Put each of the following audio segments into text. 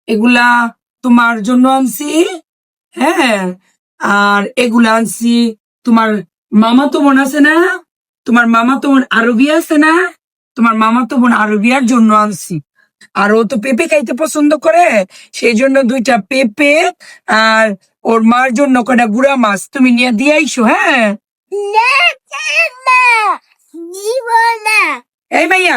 এগুলা তোমার জন্য আনছি। হ্যাঁ, আর এগুলা আনছি তোমার মামাতো বোন আছে না, তোমার মামাতো বোন আরবি আছে না, তোমার মামাতো বোন আরবিয়ার জন্য আনছি। আর ও তো পেঁপে খাইতে পছন্দ করে, সেই জন্য 2টা পেঁপে আর ওর মার জন্য কটা গুড়া মাছ তুমি নিয়ে দিয়ে আইসো। হ্যাঁ, এই মাইয়া,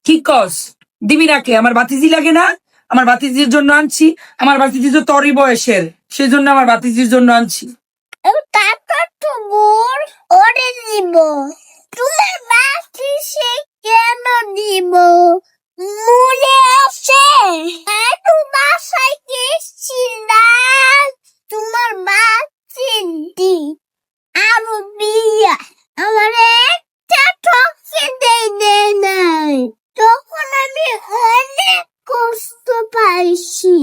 কি কস? দিবি না কে? আমার বাতিজি লাগে না? আমার বাতিজির জন্য আনছি। আমার বাতিজি তো তরি বয়সের, সেই জন্য আমার বাতিজির জন্য আনছি। ওরে দিব তোমার বাতি সে কেন দিব মনে আছে একটু বাসায় গেছিলাম তোমার বাতি দি আরো বিয়া আমার একটা ঠকে দেয় নাই তখন আমি অনেক কষ্ট পাইছি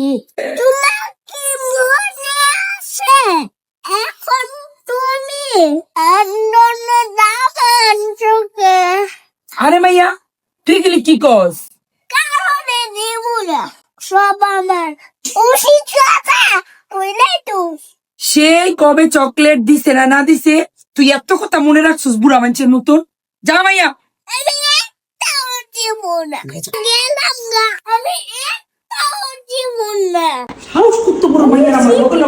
তোমার কি মনে আছে এখন তুমি অন্য দামান চোখে আরে মাইয়া, তুই গেলি কি কস? কারণে দিব না সব আমার উচিত কথা বুঝলাই তো সেই কবে চকলেট দিছে না দিছে, তুই এত কথা মনে রাখছিস বুড়া মানুষের মতন? যা মাইয়া। আমি একটাও দিব না গেলাম না আমি একটাও দিব না সাহস করতে বড় মাইয়া আমার বগলে।